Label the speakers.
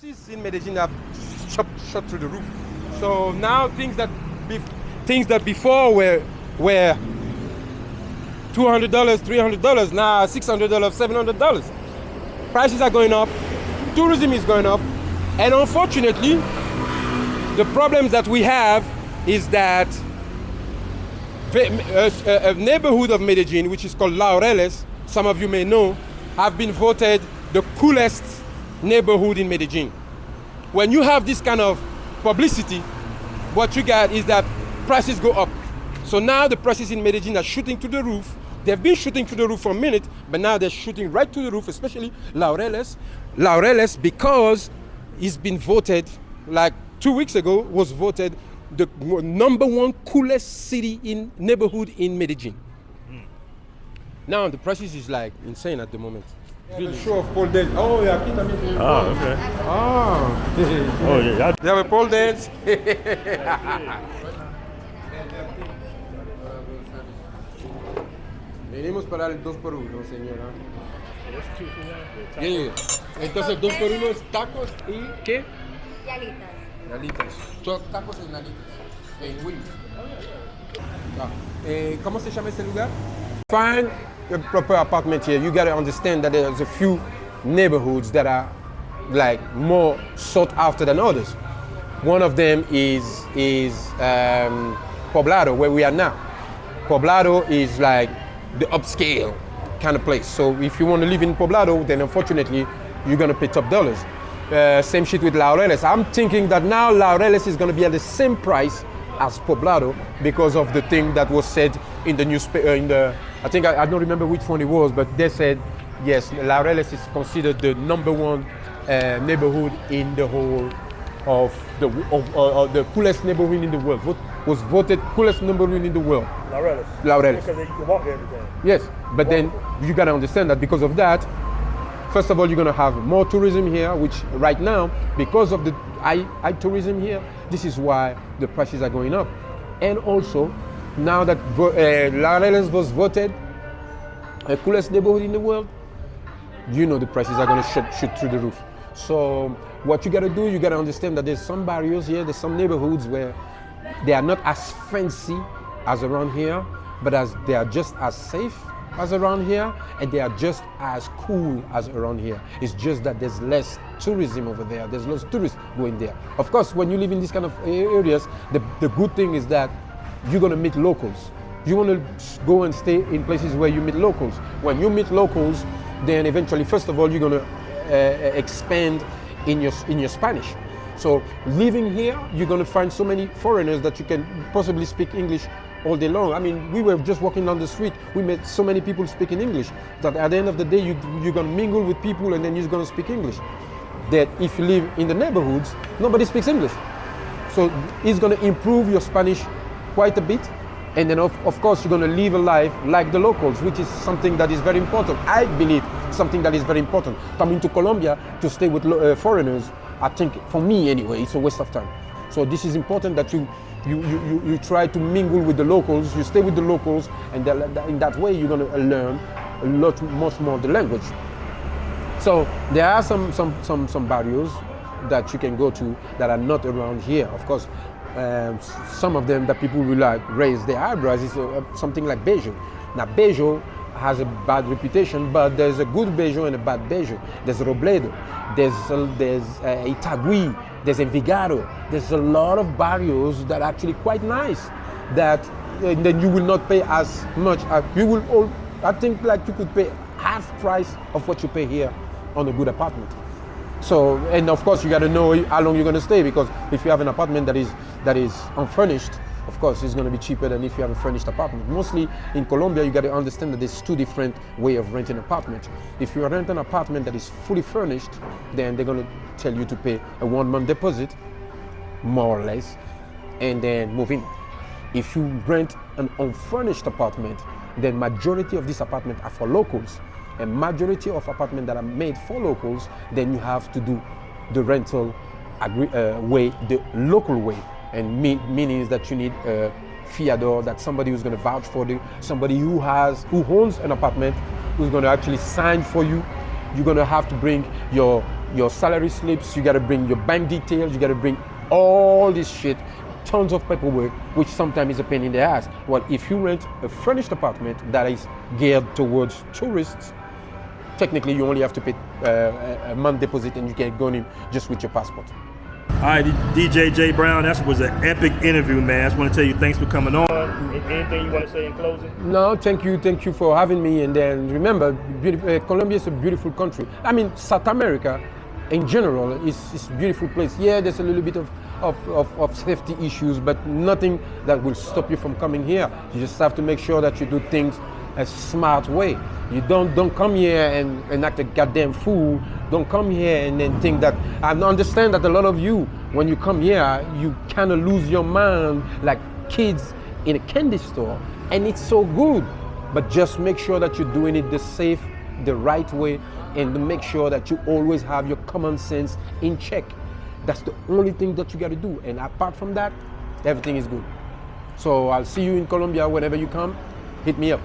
Speaker 1: Prices in Medellin have shot through the roof. So now things that before were $200, $300, now $600, $700. Prices are going up, tourism is going up, and unfortunately, the problems that we have is that a neighborhood of Medellin, which is called Laureles, some of you may know, have been voted the coolest neighborhood in Medellin. When you have this kind of publicity, what you get is that prices go up. So now the prices in Medellin are shooting to the roof. They've been shooting to the roof for a minute, but now they're shooting right to the roof, especially Laureles. Laureles, because it's been voted, like 2 weeks ago, was voted the #1 coolest city in neighborhood in Medellin. Now the prices is like insane at the moment. Really. Show of pole dance. Oh yeah, aquí también.
Speaker 2: Ah, okay.
Speaker 1: Ah.
Speaker 2: Oh yeah.
Speaker 1: They have a pole dance. Venimos para el 2x1, señora. Yeah. Entonces 2x1 es tacos y ¿qué?
Speaker 3: Y alitas.
Speaker 1: Alitas. Tacos en alitas. En wings. ¿Cómo se llama este lugar? Find a proper apartment here. You got to understand that there's a few neighborhoods that are like more sought after than others. One of them is Poblado, where we are now. Poblado is like the upscale kind of place. So if you want to live in Poblado, then unfortunately you're going to pay top dollars. Same shit with Laureles. I'm thinking that now Laureles is going to be at the same price as Poblado because of the thing that was said in the newspaper. I think I don't remember which one it was, but they said yes, Laureles is considered the #1 neighborhood in the whole of the coolest neighborhood in the world. Was voted coolest neighborhood in the world. Laureles.
Speaker 2: Because you can walk there every day.
Speaker 1: Yes, but then you gotta understand that because of that, first of all, you're gonna have more tourism here, which right now, because of the high tourism here, this is why the prices are going up. And also, now that Laureles was voted the coolest neighborhood in the world, you know the prices are gonna shoot through the roof. So what you gotta do, you gotta understand that there's some barrios here, there's some neighborhoods where they are not as fancy as around here, but they are just as safe as around here, and they are just as cool as around here. It's just that there's less tourism over there. There's less tourists going there. Of course, when you live in these kind of areas, the good thing is that you're gonna meet locals. You wanna go and stay in places where you meet locals. When you meet locals, then eventually, first of all, you're gonna expand in your Spanish. So living here, you're gonna find so many foreigners that you can possibly speak English all day long. I mean, we were just walking down the street. We met so many people speaking English that at the end of the day, you're gonna mingle with people and then you're gonna speak English. That if you live in the neighborhoods, nobody speaks English. So it's gonna improve your Spanish quite a bit. And then of course, you're gonna live a life like the locals, which is something that is very important. I believe something that is very important. Coming to Colombia to stay with foreigners, I think, for me anyway, it's a waste of time. So this is important that you try to mingle with the locals, you stay with the locals, and in that way you're going to learn much more the language. So there are some barriers that you can go to that are not around here. Of course, some of them that people will like raise their eyebrows is something like Bejo. Now Bejo has a bad reputation, but there's a good Bejo and a bad Bejo. There's Robledo, there's Itagüí, there's Envigado. There's a lot of barrios that are actually quite nice. That then you will not pay as much. I think like you could pay half price of what you pay here on a good apartment. So, and of course you got to know how long you're going to stay, because if you have an apartment that is unfurnished, of course it's going to be cheaper than if you have a furnished apartment. Mostly in Colombia, you got to understand that there's two different ways of renting an apartment. If you rent an apartment that is fully furnished, then they're going to tell you to pay a 1-month deposit, more or less, and then move in. If you rent an unfurnished apartment, then majority of these apartments are for locals. And majority of apartments that are made for locals, then you have to do the rental way, the local way. And meaning that you need a fiador, that somebody who's going to vouch for you, somebody who owns an apartment, who's going to actually sign for you. You're going to have to bring your your salary slips, you gotta bring your bank details, you gotta bring all this shit, tons of paperwork, which sometimes is a pain in the ass. Well, if you rent a furnished apartment that is geared towards tourists, technically you only have to pay a month deposit and you can go in just with your passport.
Speaker 2: All right, DJ J Brown, that was an epic interview, man. I just want to tell you thanks for coming on. Anything you want to say in closing?
Speaker 1: No, thank you for having me. And then remember, Colombia is a beautiful country. I mean, South America in general is a beautiful place. Yeah, there's a little bit of safety issues, but nothing that will stop you from coming here. You just have to make sure that you do things a smart way. You don't come here and act a goddamn fool. Don't come here and then think that. I understand that a lot of you, when you come here, you kind of lose your mind like kids in a candy store, and it's so good. But just make sure that you're doing it the right way, and to make sure that you always have your common sense in check. That's the only thing that you got to do. And apart from that, everything is good. So I'll see you in Colombia whenever you come. Hit me up.